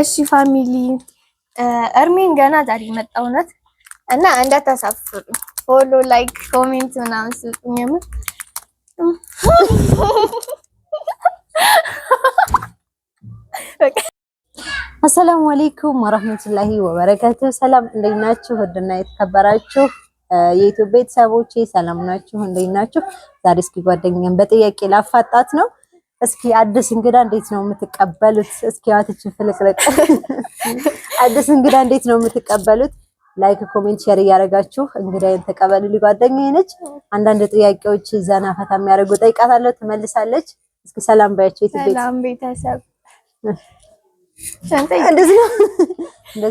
እሺ ፋሚሊ እርሜን ገና ዛሬ መጣውነት እና እንዳታሳፍሩ ፎሎ ላይክ ኮሜንት ምናምን ስጡኝም። አሰላሙ አለይኩም ወራህመቱላሂ ወበረካቱ። ሰላም እንዴት ናችሁ? ወድና የተከበራችሁ የኢትዮጵያ ቤተሰቦቼ ሰላም ናችሁ? እንዴት ናችሁ? ዛሬ እስኪ ጓደኛን በጥያቄ ላፋጣት ነው። እስኪ አዲስ እንግዳ እንዴት ነው የምትቀበሉት? እስኪ አትች ፍልቅልቅ አዲስ እንግዳ እንዴት ነው የምትቀበሉት? ላይክ ኮሜንት ሼር እያደረጋችሁ እንግዳዬን ተቀበሉ። ጓደኛዬ ነች። አንዳንድ ጥያቄዎች ዘና ፈታ የሚያደርጉ ጠይቃታለሁ፣ ትመልሳለች። እስኪ ሰላም ባያችሁ ኢትዮጵያ። ሰላም ቤተሰብ እንደዚህ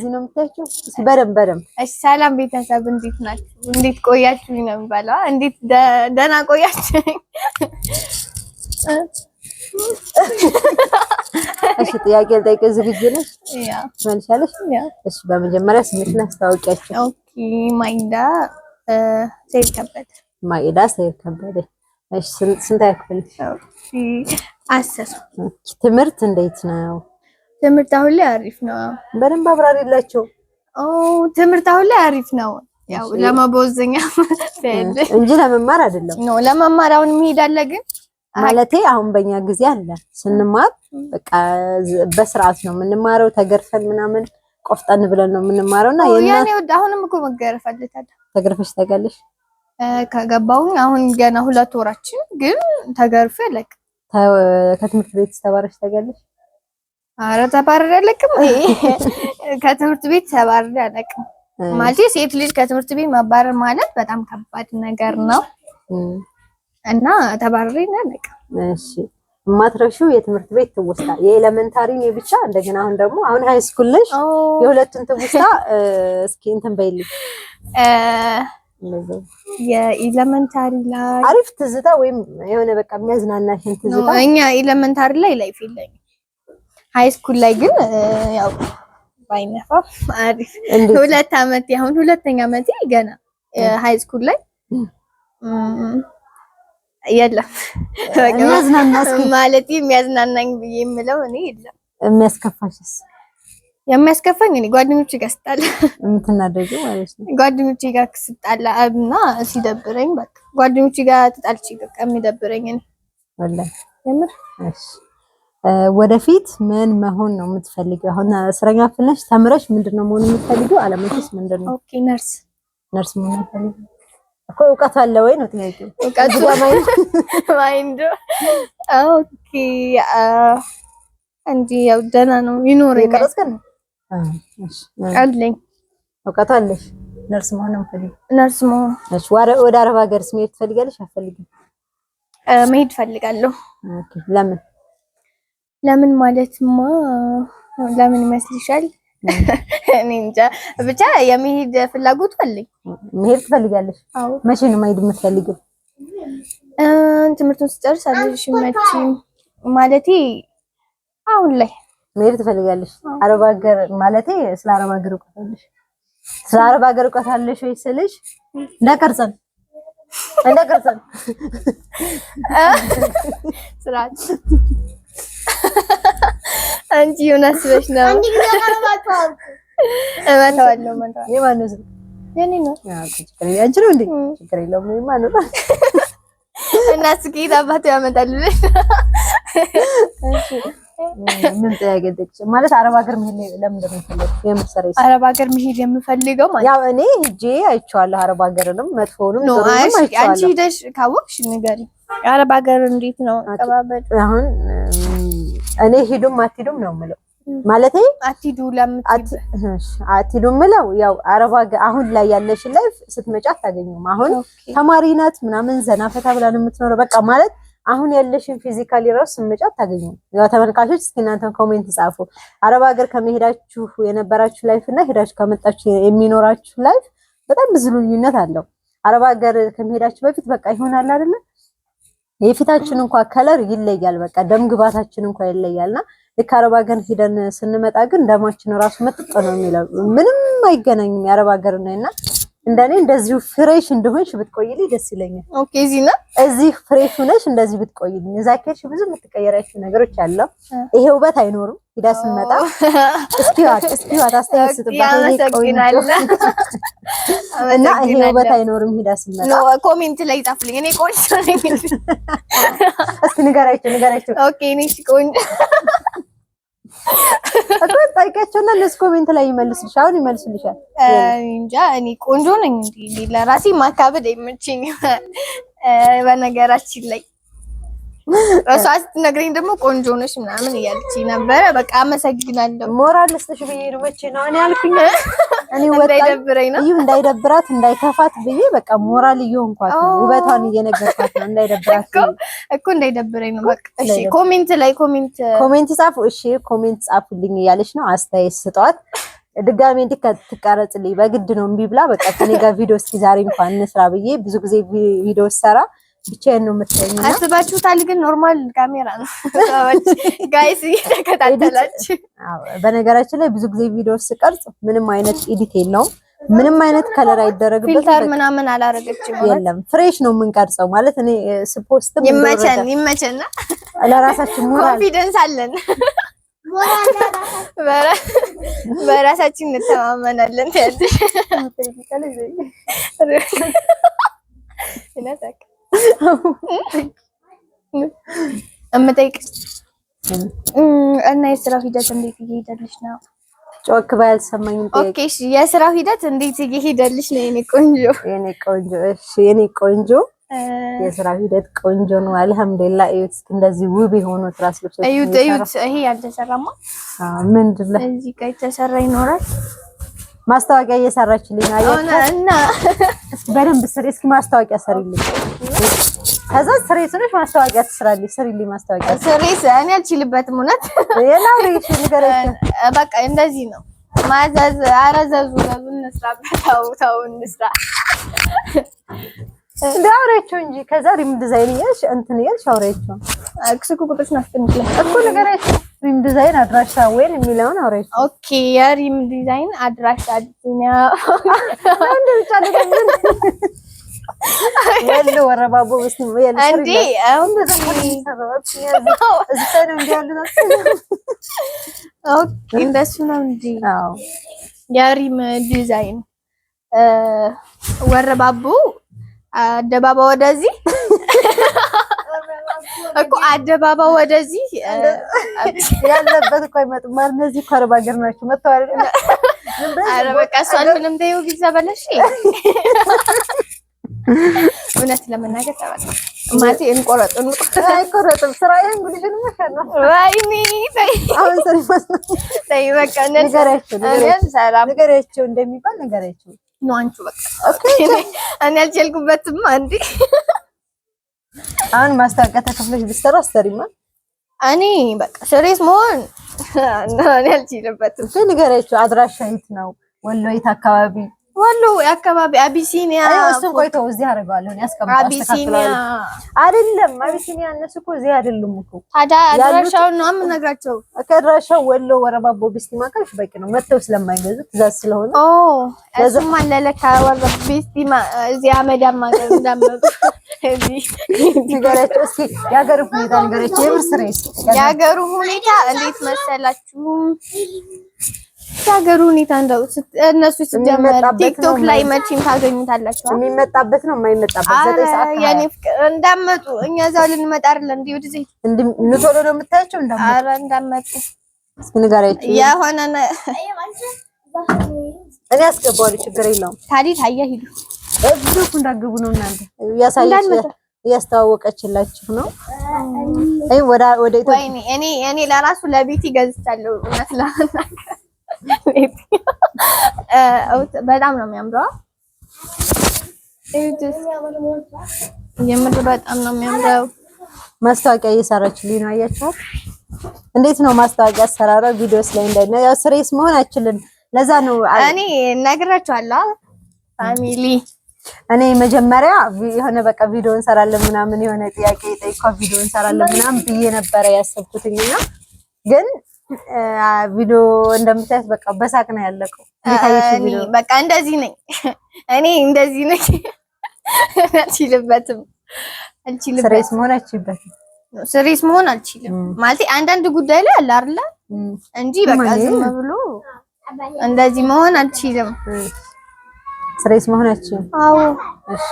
ነው የምታያቸው። እስኪ በደንብ እሺ ሰላም ቤተሰብ እንዴት ናችሁ? እንዴት ቆያችሁ ነው የሚባለው። እንዴት ደህና ቆያችሁ? እሺ ጥያቄ ልጠይቅህ ዝግጁ ነሽ? ያ ትመልሻለሽ? እሺ በመጀመሪያ ስምሽን አስታውቂያችሁ። ኦኬ ማይዳ ሰይድ ከበደ። ማይዳ ሰይድ ከበደ። እሺ ስንት ያክፍል? ኦኬ 10። ትምህርት እንዴት ነው? ትምህርት አሁን ላይ አሪፍ ነው። በደንብ አብራሪላቸው። ትምህርት አሁን ላይ አሪፍ ነው። ያው ለማቦዘኛ እንጂ ለመማር አይደለም። ነው ለመማር አሁን መሄድ አለ ግን ማለቴ አሁን በእኛ ጊዜ አለ ስንማር በቃ በስርዓት ነው የምንማረው። ተገርፈን ምናምን ቆፍጠን ብለን ነው የምንማረውና ያኔ አሁንም እኮ መገረፍ አለታል። ተገርፈሽ ታውቂያለሽ? ከገባሁኝ አሁን ገና 2 ወራችን ግን ተገርፌ ለቅ ከትምህርት ቤት ተባረሽ ታውቂያለሽ? ኧረ ተባረረ አለቅም። ከትምህርት ቤት ተባረረ አለቅም ማለት ሴት ልጅ ከትምህርት ቤት መባረር ማለት በጣም ከባድ ነገር ነው እና ተባረረ አለቅ። እሺ የማትረሺው የትምህርት ቤት ትውስታ የኤሌመንታሪ ነው ብቻ እንደገና አሁን ደግሞ አሁን ሃይ ስኩል ነሽ። የሁለቱን ትውስታ እስኪ እንትን በይልኝ። የኤሌመንታሪ ላይ አሪፍ ትዝታ ወይም የሆነ በቃ የሚያዝናናሽን ትዝታ። እኛ ኤሌመንታሪ ላይ ላይፍ የለኝም። ሃይ ስኩል ላይ ግን ያው ባይነፋ አሪፍ 2 አመት ያሁን 2ኛ አመቴ ገና ሃይ ስኩል ላይ የለም ማለት የሚያዝናናኝ ብዬ የምለው እኔ የለም። የሚያስከፋሽስ? የሚያስከፋኝ እኔ ጓደኞቼ ጋር ስጣላ የምትናደጂው ማለት ነው። ጓደኞቼ ጋር ስጣላ እና ሲደብረኝ በቃ ጓደኞቼ ጋር ተጣልቼ በቃ የሚደብረኝ እኔ ወላሂ የምር። እሺ ወደፊት ምን መሆን ነው የምትፈልጊው? አሁን አስረኛ ክፍል ነሽ። ተምረሽ ምንድነው መሆን የምትፈልጊው? አለምሽ ምንድነው? ኦኬ ነርስ መሆን የምትፈልጊው እኮ እውቀት አለ ወይ ነው ጥያቄው። እውቀት ማይንድ ኦኬ እንጂ ያው ደህና ነው ይኖረኛል። የቀረስከን እሺ አለኝ። እውቀት አለሽ። ነርስ መሆን ነው የምትፈልጊው? ነርስ መሆን። እሺ ወደ አረብ ሀገር መሄድ ትፈልጊያለሽ? አትፈልጊም? መሄድ ፈልጋለሁ። ኦኬ ለምን ማለትማ ለምን ይመስልሻል? እኔ እንጃ ብቻ የመሄድ ፍላጎት አለኝ። መሄድ ትፈልጋለሽ? አዎ። መቼ ነው መሄድ የምትፈልጊው? ትምህርቱን ስጨርስ አለሽ መቼ ማለቴ አሁን ላይ መሄድ ትፈልጋለሽ? አረብ ሀገር ማለቴ ስለ አረብ ሀገር እውቀት አለሽ? ስለ አረብ ሀገር እውቀት አለሽ ወይ ስልሽ እንዳቀርጸን ስራት አንቺ ዮናስበሽ ነው አንቺ ገና ነው እመታዋለሁ። የማን ነው? የኔ ነው። አንቺ ነው እንዴ? ችግር የለውም። የማን ነው? እና ስኪት አባቱ ያመጣልልሽ። ምን ጥያቄ ደጭ ማለት አረብ ሀገር መሄድ ለምንድን ነው የምፈልገው? የምትሰሪው አረብ ሀገር መሄድ የምፈልገው ማለት ያው እኔ ሂጄ አይቼዋለሁ። አረብ ሀገርንም መጥፎውንም ነው አይቼዋለሁ። አንቺ ሄደሽ ካወቅሽ ንገሪ። አረብ ሀገር እንዴት ነው አቀባበል? አሁን እኔ ሂዱም አትሂዱም ነው የምለው። ማለቴ አትሂዱም ምለው ያው አረብ ሀገር አሁን ላይ ያለሽ ላይፍ ስትመጪ አታገኙም። አሁን ተማሪ ናት ምናምን ዘና ፈታ ብላ ነው የምትኖረው። በቃ ማለት አሁን ያለሽን ፊዚካሊ ራስ ስትመጪ አታገኙም። ያው ተመልካቾች እስኪ እናንተን ኮሜንት ጻፉ። አረብ ሀገር ከመሄዳችሁ የነበራችሁ ላይፍ እና ሄዳችሁ ከመጣችሁ የሚኖራችሁ ላይፍ በጣም ብዙ ልዩነት አለው። አረብ ሀገር ከመሄዳችሁ በፊት በቃ ይሆናል አይደለ? የፊታችን እንኳን ከለር ይለያል። በቃ ደም ግባታችን እንኳን ይለያልና ልክ አረብ ሀገር ሄደን ስንመጣ ግን ደማችን ራሱ መጥጦ ነው የሚለው። ምንም አይገናኝም የአረብ ሀገር ነውና እንደኔ እንደዚሁ ፍሬሽ እንደሆንሽ ብትቆይልኝ ደስ ይለኛል። ኦኬ እዚህ ፍሬሽ ሆነሽ እንደዚህ ብትቆይልኝ። እዛ ከሄድሽ ብዙ የምትቀየራቸው ነገሮች አሉ። ይሄ ውበት አይኖርም። ሂዳ ስንመጣ እስኪዋት አስተያየት ስጥባት እና ይሄ ውበት አይኖርም። ሂዳ ስንመጣ ኮሜንት ላይ ጻፍልኝ። እኔ ቆንጆ ነኝ እስኪ ንገራቸው። ኦኬ እኔ ቆንጆ ጠይቂያቸውና እነሱ ኮሜንት ላይ ይመልሱልሻል። አሁን ይመልሱልሻል። እንጃ እኔ ቆንጆ ነኝ እንዴ ለራሴ ማካበድ አይመችኝም። በነገራችን ላይ እሷ ስትነግረኝ ደግሞ ቆንጆ ነሽ ምናምን እያለችኝ ነበረ። በቃ አመሰግናለሁ። ሞራል ልስጥሽ ብዬ ነው መቼ ነው እኔ አልኩኝ። እኔ እንዳይደብረኝ ነው እንዳይደብራት እንዳይከፋት ብዬ በቃ ሞራል እየሆንኳት ነው። ውበቷን እየነገርኳት ነው እንዳይደብራት እኮ እንዳይደብረኝ ነው። በቃ እሺ ኮሜንት ጻፉ። እሺ ኮሜንት ጻፉልኝ እያለች ነው። አስተያየት ስጧት። ድጋሜ እንድትቀረጽልኝ በግድ ነው እምቢ ብላ በቃ ከኔ ጋር ቪዲዮ እስኪ ዛሬ እንኳን እንስራ ብዬ ብዙ ጊዜ ቪዲዮ ሰራ ብቻዬን ነው የምትለኝና አስባችሁታል። ግን ኖርማል ካሜራ ነው ጋይስ እየተከታተላችሁ። በነገራችን ላይ ብዙ ጊዜ ቪዲዮ ስቀርጽ ምንም አይነት ኤዲት የለውም። ምንም አይነት ከለር አይደረግበትም። ፊልተር ምናምን አላረገችም። የለም ፍሬሽ ነው የምንቀርጸው ማለት እኔ ስፖስትም ይመቸና ለራሳችን ኮንፊደንስ አለን። በራሳችን እንተማመናለን። እምጠይቅሽ እና የስራው ሂደት እንዴት እየሄደልሽ ነው? ጮክ ባይ አልሰማኝም። ኦኬ እሺ፣ የስራው ሂደት እንዴት እየሄደልሽ ነው? የኔ ቆንጆ እሺ፣ የኔ ቆንጆ የስራው ሂደት ቆንጆ ነው አልሐምዱሊላህ። እዩት እንደዚህ ውብ የሆኑ ትራስ ልብሶች እዩት። ይሄ ያልተሰራማ ምንድን ነው? እዚህ ጋር የተሰራ ይኖራል። ማስታወቂያ እየሰራችልኝ አያችሁ እና እስኪ በደንብ ስሪ። እስኪ ማስታወቂያ ሰሪልኝ። ከዛ ስሬስ ነሽ ማስታወቂያ ትስራልኝ። ስሪልኝ ማስታወቂያ። ስሬስ እኔ አልችልበትም እውነት። የላውሪሽ ንገረኝ። በቃ እንደዚህ ነው ማዘዝ። አረዘዙ እንስራበት። ተው እንስራ እንዳውሬቸው እንጂ ከዛ ሪም ዲዛይን እያልሽ እንትን እያልሽ አውሬቸው እክስኩ ቁጥሽ ናፍጥንሽ እኮ ንገረኝ። ሪም ዲዛይን አድራሻ ወይን የሚለውን አውሬቸው። ኦኬ የሪም ዲዛይን አድራሻ አዲስኛ አንድ ብቻ ለምን ወሎ ወረባቦ እስቲ እንዴ አሁን ኦኬ እንደሱ ነው እንዴ? አዎ የሪም ዲዛይን ወረባቦ አደባባ ወደዚህ እኮ አደባባ ወደዚህ ያለበት እኮ አይመጡም ማለት እነዚህ እኮ አረብ ሀገር ናቸው መተው አይደል? ኧረ በቃ እሷን ምንም ተይው ጊዜ በለሽ። እውነት ለመናገር ተባለ ማቲ አይቆረጥም ስራዬን ጉልሽን መሸና ወይኔ ተይ አሁን ሰሪ ማስና ተይ በቃ ነገራቸው እንደሚባል ነገራቸው ነው አንቺ በቃ ኦኬ እኔ አልቻልኩበትም። አንዴ አሁን ማስታወቂያ ተከፍለሽ ብትሰራ አስተሪማ እኔ በቃ ስሬስ መሆን እኔ አልችልበትም። ነገራቸው አድራሻ የት ነው? ወሎ የት አካባቢ? ወሎ አካባቢ አቢሲኒያ። እሱን ቆይተው እዚህ አደርገዋለሁ እኔ አስቀምጣለሁ። አቢሲኒያ አይደለም አቢሲኒያ እነሱ እኮ እዚህ አይደሉም እኮ። ታዲያ አድራሻውን ነው የምነግራቸው። ከአድራሻው ወሎ ወረባቦ ቢስቲማ ካልሽ በቂ ነው። መተው ስለማይገዙ ትእዛዝ ስለሆነ እሱማ ለለካ ወረባቦ ቢስቲማ እዚህ አመዳማ ጋር እንዳመጡ እዚህ ንገራቸው እስኪ። የሀገሩ ሁኔታ ንገራቸው። የምር ስሬስ የሀገሩ ሁኔታ እንዴት መሰላችሁ? የሀገሩ ሁኔታ እንደው እነሱ ሲጀመር ቲክቶክ ላይ መቼም ታገኙታላችሁ። የሚመጣበት ነው የማይመጣበት 9 ሰዓት ያኔ እንዳመጡ እኛ እዛው ልንመጣ አይደል እንዴ? ወደዚህ እንቶሎ ነው የምታያቸው እንዳመጡ። ኧረ እንዳመጡ እስኪ ንገራቸው። የሆነ እኔ አስገባዋለሁ ችግር የለውም። ታዲያ ሂዱ እዚሁ እንዳገቡ ነው እናንተ ያሳየች እያስተዋወቀችላችሁ ነው። አይ ወደ ወይኔ እኔ ለራሱ ለቤት ገዝቻለሁ እውነት ለመናገር በጣም ነው የሚያምረው። የምር በጣም ነው የሚያምረው። ማስታወቂያ እየሰራችልኝ ነው አያችኋት? እንዴት ነው ማስታወቂያ አሰራራ? ቪዲዮስ ላይ እንዳይና ያው ስሬስ መሆን አይችልም። ለዛ ነው እኔ ነግራችኋለሁ ፋሚሊ። እኔ መጀመሪያ የሆነ በቃ ቪዲዮ እንሰራለን ምናምን የሆነ ጥያቄ ጠይቀው ቪዲዮ እንሰራለን ምናምን ብዬ ነበረ ያሰብኩትኝና ግን ቪዲዮ እንደምታዩት በቃ በሳቅ ነው ያለቀው። እኔ በቃ እንደዚህ ነኝ። እኔ እንደዚህ ነኝ። አልችልበትም። ስሬስ መሆን አልችልበትም። ስሬስ መሆን አልችልም ማለት አንዳንድ ጉዳይ ላይ አለ አይደለ እንጂ በቃ ዝም ብሎ እንደዚህ መሆን አልችልም። ስሬስ መሆን አልችልም። አዎ እሺ።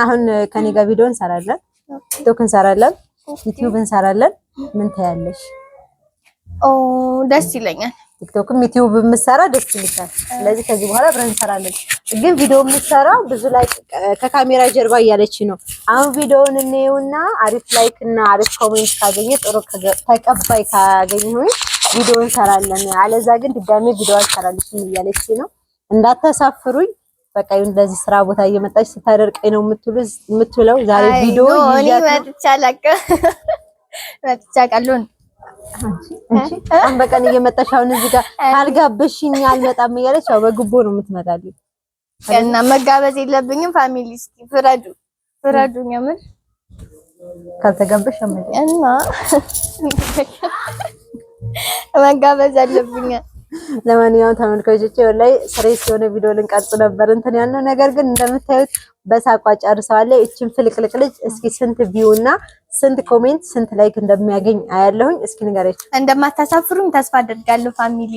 አሁን ከኔ ጋር ቪዲዮ እንሰራለን፣ ቲክቶክ እንሰራለን፣ ዩቲዩብ እንሰራለን። ምን ታያለሽ? ደስ ይለኛል። ቲክቶክም ዩቲዩብ የምትሰራ ደስ ይላል። ስለዚህ ከዚህ በኋላ አብረን እንሰራለን። ግን ቪዲዮ የምትሰራው ብዙ ላይክ ከካሜራ ጀርባ እያለች ነው። አሁን ቪዲዮውን እንየውና አሪፍ ላይክ እና አሪፍ ኮሜንት ካገኘ ጥሩ ተቀባይ ካገኘሁኝ ቪዲዮ እንሰራለን። አለዛ ግን ድጋሜ ቪዲዮ አልሰራልሽም እያለች ነው። እንዳታሳፍሩኝ። በቃ እንደዚህ ስራ ቦታ እየመጣች ስታደርቀኝ ነው የምትውለው። ዛሬ ቪዲዮ መጥቻለሁ። አንቺ በቀን እየመጣሽ አሁን እዚህ ጋር አልጋበሽኝ አልመጣም እያለች ያው በግቦ ነው የምትመጣልኝ። እና መጋበዝ የለብኝም። ፋሚሊ እስኪ ፍረዱኝ። የምር ካልተጋበሽ እና መጋበዝ አለብኝ። ለማንኛውም ተመልካቾቼ ወላሂ ስሬስ የሆነ ቪዲዮ ልንቀርጽ ነበር እንትን ያለው ነገር ግን እንደምታዩት በሳቋ ጨርሰዋለች። እቺን ፍልቅልቅ ልጅ እስኪ ስንት ቪው እና ስንት ኮሜንት ስንት ላይክ እንደሚያገኝ አያለሁኝ። እስኪ ንገረች። እንደማታሳፍሩኝ ተስፋ አደርጋለሁ ፋሚሊ።